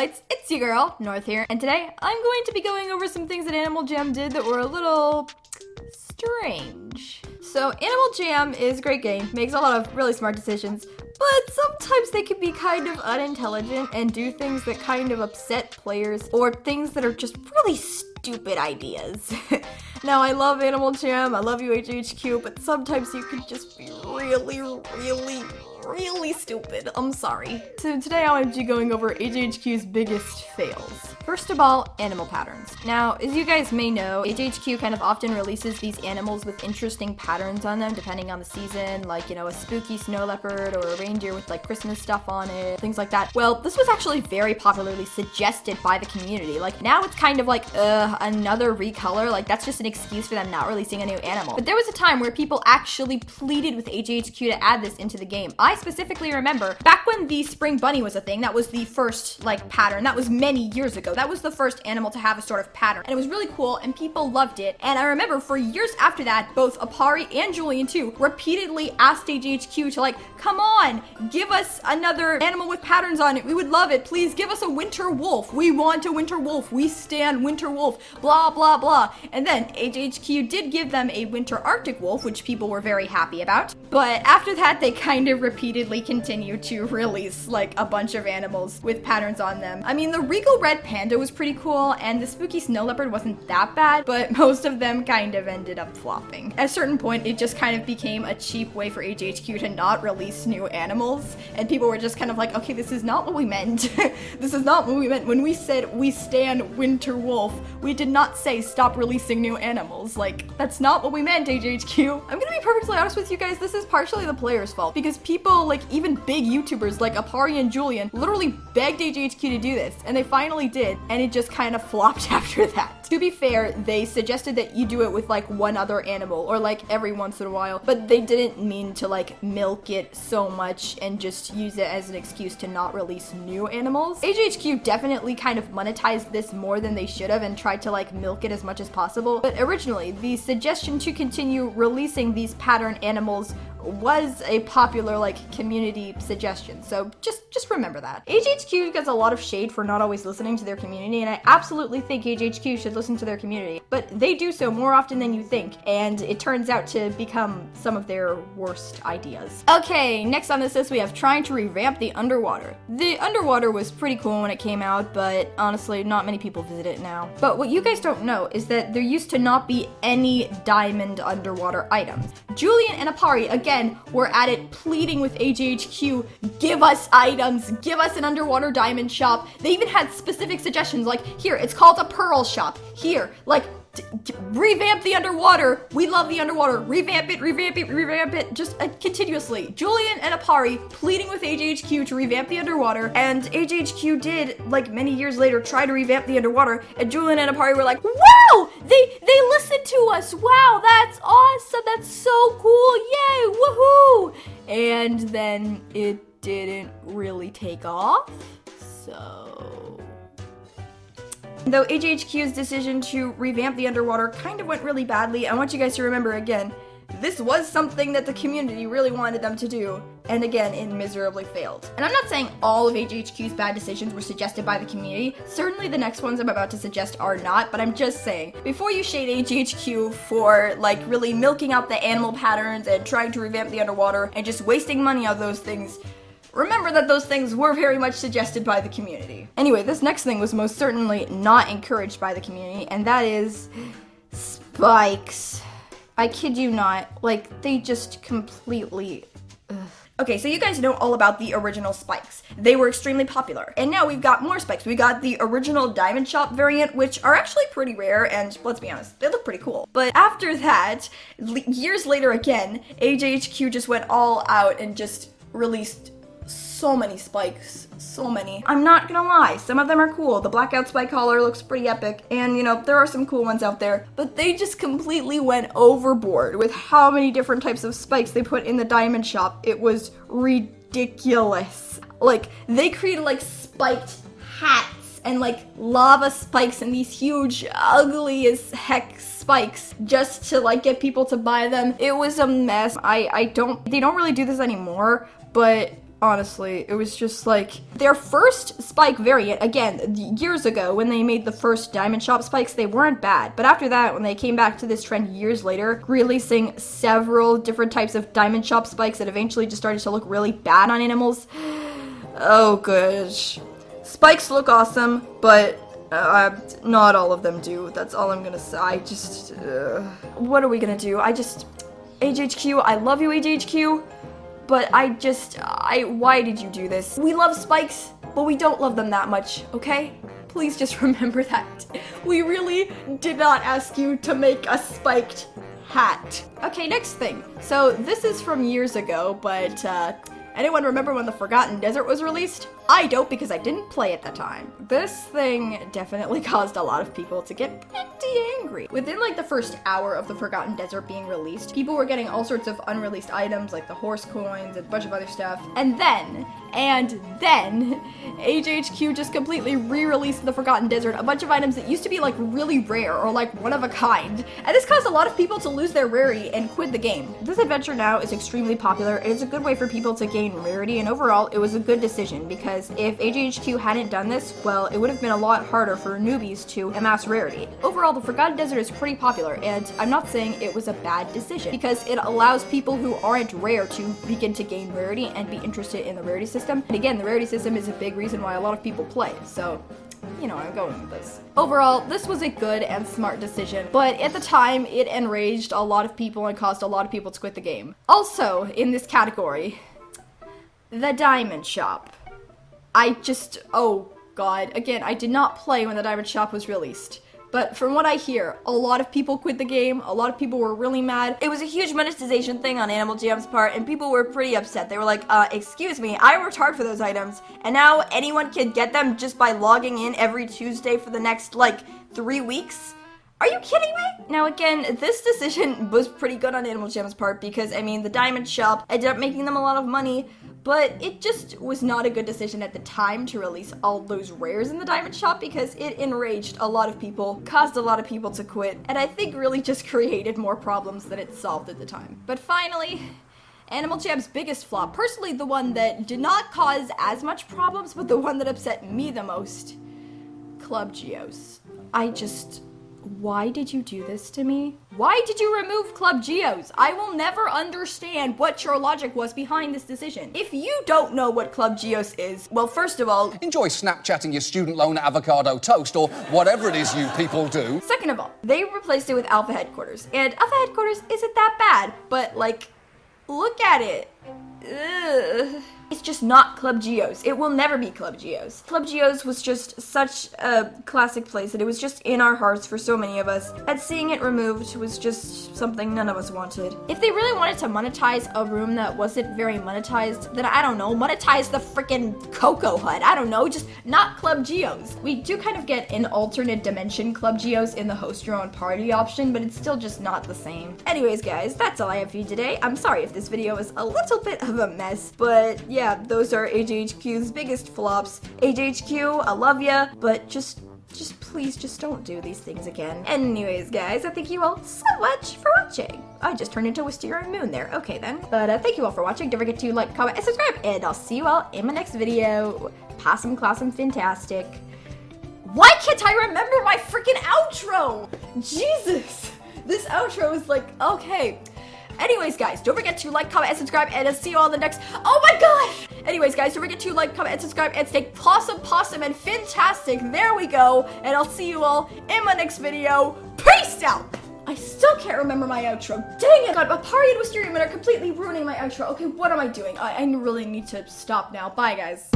Lights, it's your girl, North here, and today I'm going to be going over some things that Animal Jam did that were a little strange. So Animal Jam is a great game, makes a lot of really smart decisions, but sometimes they can be kind of unintelligent and do things that kind of upset players, or things that are just really stupid ideas. Now, I love Animal Jam, I love you AJHQ, but sometimes you can just be really stupid. I'm sorry. So today I want to be going over AJHQ's biggest fails. First of all, animal patterns. Now, as you guys may know, AJHQ kind of often releases these animals with interesting patterns on them depending on the season, like, you know, a spooky snow leopard or a reindeer with like Christmas stuff on it, things like that. Well, this was actually very popularly suggested by the community. Like, now it's kind of like, another recolor, like that's just an excuse for them not releasing a new animal. But there was a time where people actually pleaded with AJHQ to add this into the game. I specifically remember back when the spring bunny was a thing, that was the first like pattern, that was many years ago. That was the first animal to have a sort of pattern, and it was really cool and people loved it. And I remember for years after that, both Apari and Julian too repeatedly asked AJHQ to like, come on, give us another animal with patterns on it. We would love it. Please give us a winter wolf. We want a winter wolf. We stand winter wolf, blah, blah, blah. And then AJHQ did give them a winter Arctic wolf, which people were very happy about. But after that, they kind of repeatedly continued to release like a bunch of animals with patterns on them. I mean, the regal red panda was pretty cool, and the spooky snow leopard wasn't that bad, but most of them kind of ended up flopping. At a certain point, it just kind of became a cheap way for AJHQ to not release new animals, and people were just kind of like, okay, this is not what we meant. This is not what we meant. When we said we stand winter wolf, we did not say stop releasing new animals. Like, that's not what we meant, AJHQ. I'm gonna be perfectly honest with you guys, this is partially the players' fault, because people, like even big YouTubers like Apari and Julian, literally begged AJHQ to do this, and they finally did, and it just kind of flopped after that. To be fair, they suggested that you do it with like one other animal, or like every once in a while, but they didn't mean to like milk it so much and just use it as an excuse to not release new animals. AJHQ definitely kind of monetized this more than they should have and tried to like milk it as much as possible, but originally the suggestion to continue releasing these pattern animals was a popular like community suggestion, so just remember that. AJHQ gets a lot of shade for not always listening to their community, and I absolutely think AJHQ should listen to their community, but they do so more often than you think, and it turns out to become some of their worst ideas. Okay, next on this list we have trying to revamp the underwater. The underwater was pretty cool when it came out, but honestly not many people visit it now. But what you guys don't know is that there used to not be any diamond underwater items. Julian and Apari again were at it pleading with AJHQ, give us items, give us an underwater diamond shop. They even had specific suggestions like, here, it's called a pearl shop. Here, like, revamp the underwater. We love the underwater. Revamp it, just continuously. Julian and Apari pleading with AJHQ to revamp the underwater, and AJHQ did, like many years later, try to revamp the underwater, and Julian and Apari were like, wow, they listened to us. Wow, that's awesome. That's so cool. Yay, woohoo. And then it didn't really take off, so... Though AJHQ's decision to revamp the underwater kind of went really badly, I want you guys to remember again, this was something that the community really wanted them to do, and again, it miserably failed. And I'm not saying all of AJHQ's bad decisions were suggested by the community. Certainly the next ones I'm about to suggest are not, but I'm just saying, before you shade AJHQ for like really milking out the animal patterns and trying to revamp the underwater and just wasting money on those things, remember that those things were very much suggested by the community. Anyway, this next thing was most certainly not encouraged by the community, and that is spikes. I kid you not, like, they just completely... Ugh. Okay, so you guys know all about the original spikes. They were extremely popular, and now we've got more spikes. We got the original Diamond Shop variant, which are actually pretty rare, and let's be honest, they look pretty cool. But after that, years later again, AJHQ just went all out and just released so many spikes, so many. I'm not gonna lie, some of them are cool. The blackout spike collar looks pretty epic, and you know, there are some cool ones out there, but they just completely went overboard with how many different types of spikes they put in the diamond shop. It was ridiculous. Like, they created like spiked hats and like lava spikes and these huge ugly as heck spikes just to like get people to buy them. It was a mess. They don't really do this anymore, but honestly. It was just like their first spike variant, again, years ago when they made the first Diamond Shop spikes, they weren't bad. But after that, when they came back to this trend years later, releasing several different types of Diamond Shop spikes that eventually just started to look really bad on animals. Oh, gosh. Spikes look awesome, but not all of them do. That's all I'm gonna say. What are we gonna do? AJHQ, I love you, AJHQ. But why did you do this? We love spikes, but we don't love them that much, okay? Please just remember that. We really did not ask you to make a spiked hat. Okay, next thing. So this is from years ago, but anyone remember when the Forgotten Desert was released? I don't, because I didn't play at the time. This thing definitely caused a lot of people to get pretty angry. Within like the first hour of the Forgotten Desert being released, people were getting all sorts of unreleased items like the horse coins and a bunch of other stuff. And then AJHQ just completely re-released the Forgotten Desert, a bunch of items that used to be like really rare or like one of a kind. And this caused a lot of people to lose their rarity and quit the game. This adventure now is extremely popular. It is a good way for people to gain rarity, and overall it was a good decision, because if AJHQ hadn't done this, well, it would have been a lot harder for newbies to amass rarity. Overall, the Forgotten Desert is pretty popular, and I'm not saying it was a bad decision, because it allows people who aren't rare to begin to gain rarity and be interested in the rarity system. And again, the rarity system is a big reason why a lot of people play, so you know, I'm going with this. Overall, this was a good and smart decision, but at the time, it enraged a lot of people and caused a lot of people to quit the game. Also, in this category, the Diamond Shop. Oh god, again, I did not play when the Diamond Shop was released. But from what I hear, a lot of people quit the game, a lot of people were really mad. It was a huge monetization thing on Animal Jam's part, and people were pretty upset. They were like, excuse me, I worked hard for those items, and now anyone can get them just by logging in every Tuesday for the next, like, 3 weeks? Are you kidding me? Now again, this decision was pretty good on Animal Jam's part, because, I mean, the Diamond Shop ended up making them a lot of money, but it just was not a good decision at the time to release all those rares in the Diamond Shop, because it enraged a lot of people, caused a lot of people to quit, and I think really just created more problems than it solved at the time. But finally, Animal Jam's biggest flop, personally the one that did not cause as much problems, but the one that upset me the most, Club Geos. Why did you do this to me? Why did you remove Club Geos? I will never understand what your logic was behind this decision. If you don't know what Club Geos is, well, first of all, enjoy Snapchatting your student loan avocado toast or whatever it is you people do. Second of all, they replaced it with Alpha Headquarters, and Alpha Headquarters isn't that bad, but like, look at it. Ugh. It's just not Club Geos. It will never be Club Geos. Club Geos was just such a classic place that it was just in our hearts for so many of us. And seeing it removed was just something none of us wanted. If they really wanted to monetize a room that wasn't very monetized, then I don't know, monetize the freaking Cocoa Hut. I don't know, just not Club Geos. We do kind of get an alternate dimension Club Geos in the host your own party option, but it's still just not the same. Anyways, guys, that's all I have for you today. I'm sorry if this video was a little bit of a mess, but yeah, those are AJHQ's biggest flops. AJHQ, I love ya, but just please, just don't do these things again. Anyways, guys, I thank you all so much for watching. I just turned into a Wisteria Moon there. Okay, then. But thank you all for watching. Don't forget to like, comment, and subscribe, and I'll see you all in my next video. Possum, classum, fantastic. Why can't I remember my freaking outro? Jesus! This outro is like, okay. Anyways, guys, don't forget to like, comment, and subscribe, and I'll see you all in the next— oh my gosh! Anyways, guys, don't forget to like, comment, and subscribe, and stay possum, and fantastic. There we go. And I'll see you all in my next video. Peace out! I still can't remember my outro. Dang it! God, Apari and Wisteria Moon are completely ruining my outro. Okay, what am I doing? I really need to stop now. Bye, guys.